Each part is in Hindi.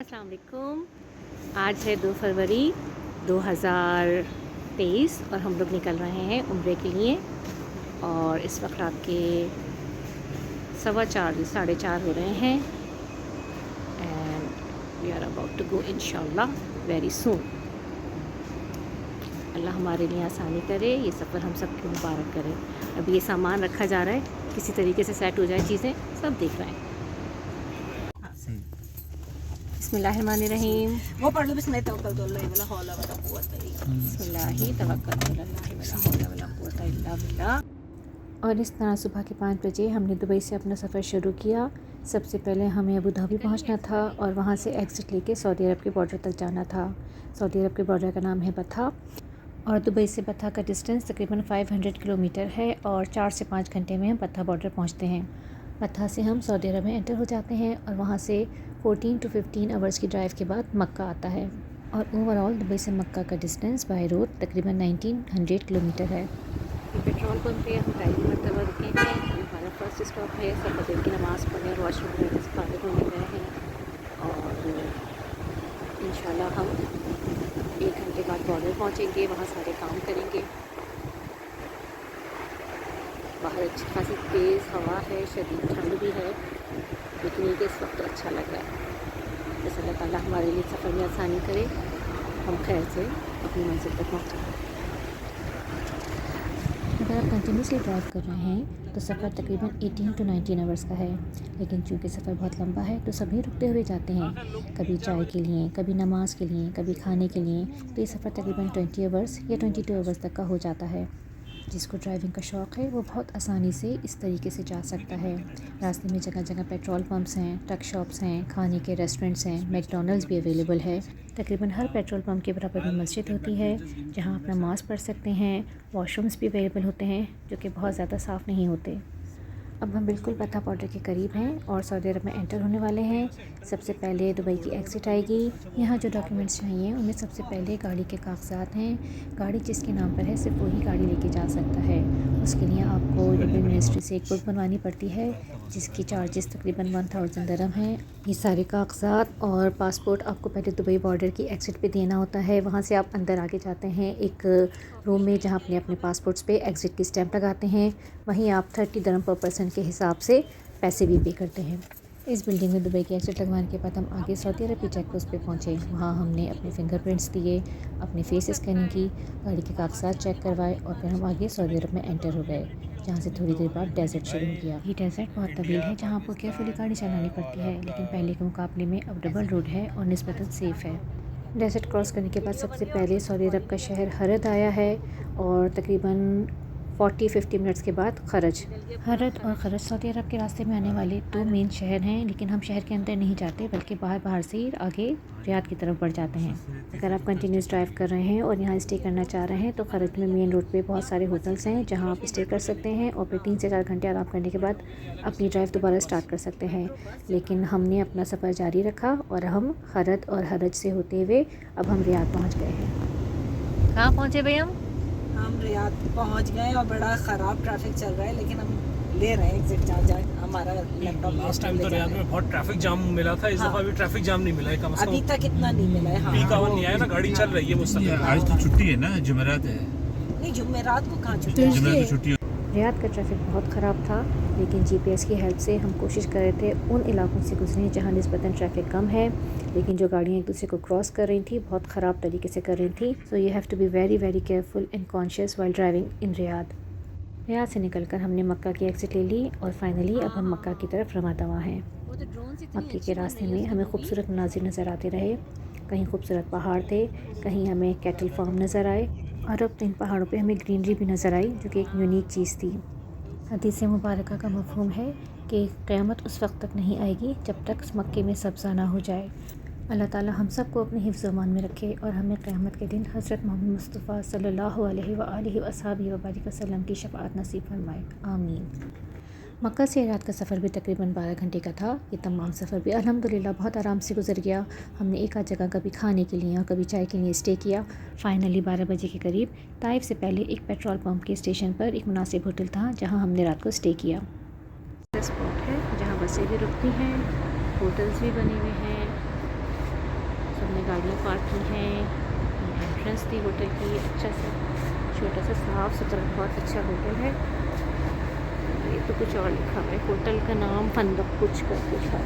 अस्सलाम वालेकुम। आज है 2 फरवरी 2023 और हम लोग निकल रहे हैं उम्रे के लिए। और इस वक्त रात के 4:15 4:30 हो रहे हैं and we are about to go इंशाल्लाह वेरी सून। अल्लाह हमारे लिए आसानी करे, ये सफ़र हम सब को मुबारक करे। अभी ये सामान रखा जा रहा है, किसी तरीके से सेट हो जाए चीज़ें, सब देख रहे हैं। बिस्मिल्लाहिर्रहमानिर्रहीम। वो पढ़ लो बिस्मिल्लाह तवक्कलतु अलैहि वला हौला वला कुव्वता इल्ला बिल्लाह। बिस्मिल्लाहि तवक्कलतु अलैहि वला हौला वला कुव्वता इल्ला बिल्लाह। और इस तरह सुबह के 5 बजे हमने दुबई से अपना सफ़र शुरू किया। सबसे पहले हमें अबू धाबी पहुंचना था और वहां से एग्ज़िट लेके सऊदी अरब के बॉर्डर तक जाना था। सऊदी अरब के बॉर्डर का नाम है बथा और दुबई से बथा का डिस्टेंस तकरीबन 500 किलोमीटर है और 4 से 5 घंटे में हम बथा बॉर्डर पहुँचते हैं। बथा से हम सऊदी अरब में एंटर हो जाते हैं और वहाँ से 14 to 15 आवर्स की ड्राइव के बाद मक्का आता है। और ओवरऑल दुबई से मक्का का डिस्टेंस बाय रोड तकरीबन 1900 किलोमीटर है। पेट्रोल पंप पे हम पहली मरतबा रुके हैं। हमारा फर्स्ट स्टॉप है। सब फजर की नमाज़ पढ़ने और वॉशरूम वगैरह से फारिग होने गए हैं और इंशाल्लाह हम 1 घंटे बाद बॉर्डर पहुँचेंगे, वहाँ सारे काम करेंगे। बाहर अच्छी खासी तेज़ हवा है, शदीद ठंड भी है, लेकिन ये इस वक्त अच्छा लग रहा है। बस अल्लाह ताला हमारे लिए सफ़र में आसानी करे, हम खैर से अपनी मंजिल तक पहुँचें। अगर आप कंटिन्यूसली ड्राइव कर रहे हैं तो सफ़र तकरीबन 18 to 19 आवर्स का है, लेकिन चूँकि सफ़र बहुत लंबा है तो सभी रुकते हुए जाते हैं, कभी चाय के लिए, कभी नमाज़ के लिए, कभी खाने के लिए। तो ये सफ़र तकरीबन 20 आवर्स या 22 आवर्स तक का हो जाता है। जिसको ड्राइविंग का शौक़ है वो बहुत आसानी से इस तरीके से जा सकता है। रास्ते में जगह जगह पेट्रोल पंप्स हैं, ट्रक शॉप्स हैं, खाने के रेस्टोरेंट्स हैं, मैकडॉनल्ड्स भी अवेलेबल है। तकरीबन हर पेट्रोल पंप के बराबर में मस्जिद होती है जहां आप नमाज़ पढ़ सकते हैं। वॉशरूम्स भी अवेलेबल होते हैं जो कि बहुत ज़्यादा साफ़ नहीं होते। अब हम बिल्कुल बथा बॉर्डर के करीब हैं और सऊदी अरब में एंटर होने वाले हैं। सबसे पहले दुबई की एग्ज़िट आएगी। यहाँ जो डॉक्यूमेंट्स चाहिए उनमें सबसे पहले गाड़ी के कागजात हैं। गाड़ी जिसके नाम पर है सिर्फ वही गाड़ी लेके जा सकता है। उसके लिए आपको दुबई मिनिस्ट्री से एक बुक बनवानी पड़ती है जिसकी चार्जेस तकरीबन 1000 दरहम हैं। ये सारे कागजात और पासपोर्ट आपको पहले दुबई बॉर्डर की एग्ज़िट पे देना होता है। वहाँ से आप अंदर आगे जाते हैं एक रूम में जहाँ अपने अपने पासपोर्ट्स पे एग्ज़िट की स्टैंप लगाते हैं। वहीं आप 30 दरहम पर पर्सन के हिसाब से पैसे भी पे करते हैं। इस बिल्डिंग में दुबई की एग्ज़िट लगवाने के बाद हम आगे सऊदी अरब की चेक पोस्ट पे पहुँचे। वहाँ हमने अपने फिंगरप्रिंट्स दिए, अपनी फेस स्कैनिंग की, गाड़ी के कागजात चेक करवाए और फिर हम आगे सऊदी अरब में एंटर हो गए, जहाँ से थोड़ी देर बाद डेजर्ट शुरू किया। ये डेजर्ट बहुत तवील है जहाँ आपको केयरफुली गाड़ी चलानी पड़ती है, लेकिन पहले के मुकाबले में अब डबल रोड है और निस्बतन सेफ़ है। डेजर्ट क्रॉस करने के बाद सबसे पहले सऊदी अरब का शहर हरद आया है और तकरीबन 40-50 मिनट्स के बाद खरज। हरद और खरज सऊदी अरब के रास्ते में आने वाले 2 मेन शहर हैं, लेकिन हम शहर के अंदर नहीं जाते बल्कि बाहर से ही आगे रियाद की तरफ बढ़ जाते हैं। अगर आप कंटिन्यूस ड्राइव कर रहे हैं और यहाँ स्टे करना चाह रहे हैं तो खरज में मेन रोड पे बहुत सारे होटल्स हैं जहाँ आप स्टे कर सकते हैं और फिर 3 से 4 घंटे आराम करने के बाद अपनी ड्राइव दोबारा स्टार्ट कर सकते हैं। लेकिन हमने अपना सफ़र जारी रखा और हम खरद और हरज से होते हुए अब हम रियाद पहुँच गए हैं। कहाँ पहुँचे भाई हम रियाद पहुंच गए और बड़ा ख़राब ट्रैफिक चल रहा है, लेकिन हम ले रहे हैं एग्जिट जहाँ हमारा लैपटॉप। लास्ट टाइम तो रियाद में बहुत ट्रैफिक जाम मिला था, इस दफ़ा भी ट्रैफिक जाम नहीं मिला है। कम से कम अभी तक इतना नहीं मिला है। पीक आवर नहीं आया ना, गाड़ी चल रही है मुस्तकिल। आज तो छुट्टी है ना, जुमेरात है। नहीं, जुमेरात को कहाँ छुट्टी है? जुमेरात को छुट्टी है। रियाद का ट्रैफिक बहुत ख़राब था, लेकिन जीपीएस की हेल्प से हम कोशिश कर रहे थे उन इलाकों से गुजरें जहाँ निस्बतन ट्रैफिक कम है, लेकिन जो गाड़ियाँ एक दूसरे को क्रॉस कर रही थी बहुत ख़राब तरीके से कर रही थी। So you have to be very very careful and conscious while driving in Riyadh. Riyadh से निकलकर हमने मक्का की एग्ज़िट ले ली और फाइनली अब हम मक्का की तरफ रवा दवा हैं। मक्के के रास्ते में हमें खूबसूरत मनाज़िर नज़र आते रहे। कहीं खूबसूरत पहाड़ थे, कहीं हमें कैटल फार्म नज़र आए और अब तो इन पहाड़ों पे हमें ग्रीनरी भी नज़र आई जो कि एक यूनिक चीज़ थी। हदीस मुबारका का मफ़हूम है कि क़यामत उस वक्त तक नहीं आएगी जब तक मक्के में सब्ज़ा ना हो जाए। अल्लाह ताला हम सब को अपने हिफ्ज़ अमान में रखे और हमें क़यामत के दिन हज़रत मोहम्मद मुस्तफ़ा सल्लल्लाहु अलैहि व आलिहि वसहबिहि व बारिक वसल्लम की शफ़ाअत नसीब फरमाए, आमीन। मक्का से रियाद का सफ़र भी तकरीबन 12 घंटे का था। ये तमाम सफ़र भी अल्हम्दुलिल्लाह बहुत आराम से गुजर गया। हमने एक आध जगह कभी खाने के लिए और कभी चाय के लिए स्टे किया। फाइनली 12 बजे के करीब ताइफ से पहले एक पेट्रोल पंप के स्टेशन पर एक मुनासिब होटल था जहाँ हमने रात को स्टे किया। स्पॉट है जहाँ बसें भी रुकती हैं, होटल्स भी बने हुए हैं गाड़ियाँ पार्क की हैं। एंट्रेंस थी होटल की, अच्छा सा छोटा सा साफ़ सुथरा बहुत अच्छा होटल है। ये तो कुछ और लिखा हुआ है, होटल का नाम फंदक कुछ का कुछ है।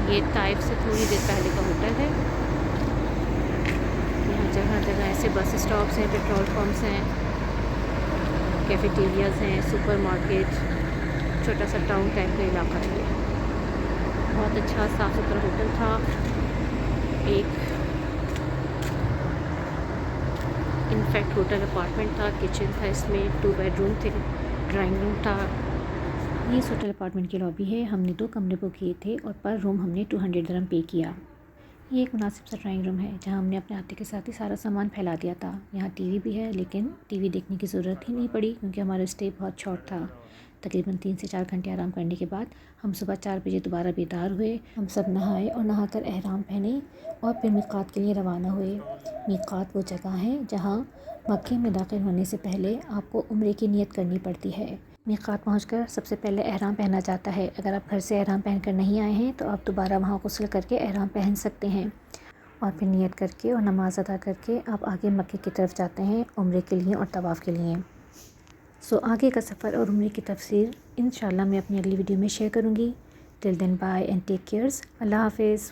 ये टाइप से थोड़ी देर पहले का होटल है। यहाँ जगह जगह ऐसे बस स्टॉप्स हैं, पेट्रोल पंप्स हैं, कैफेटेरियाज़ हैं, सुपरमार्केट, छोटा सा टाउन टाइप का इलाका है। बहुत अच्छा साफ़ सुथरा होटल था। एक इनफैक्ट होटल अपार्टमेंट था, किचन था इसमें, 2 बेडरूम थे, ड्राइंग रूम था। ये इस होटल अपार्टमेंट की लॉबी है। हमने 2 कमरे बुक किए थे और पर रूम हमने 200 दिरहम पे किया। ये एक मुनासिब सा ड्राइंग रूम है जहाँ हमने अपने आते के साथ ही सारा सामान फैला दिया था। यहाँ टीवी भी है, लेकिन टीवी देखने की ज़रूरत ही नहीं पड़ी क्योंकि हमारा स्टे बहुत शॉर्ट था। तकरीबन 3 से 4 घंटे आराम करने के बाद हम सुबह 4 बजे दोबारा बेदार हुए। हम सब नहाए और नहाकर एहराम पहने और फिर मीक़ात के लिए रवाना हुए। मीक़ात वो जगह है जहाँ मक्के में दाखिल होने से पहले आपको उम्रे की नियत करनी पड़ती है। मीक़ात पहुंचकर सबसे पहले एहराम पहना जाता है। अगर आप घर से एहराम पहन कर नहीं आए हैं तो आप दोबारा वहाँ गुस्ल करके एहराम पहन सकते हैं और फिर नियत करके और नमाज़ अदा करके आप आगे मक्के की तरफ जाते हैं उम्रे के लिए और तवाफ़ के लिए। सो आगे का सफ़र और उम्रे की तफसीर इंशाल्लाह मैं अपनी अगली वीडियो में शेयर करूँगी। Till then bye and take cares. अल्लाह हाफ़िज़।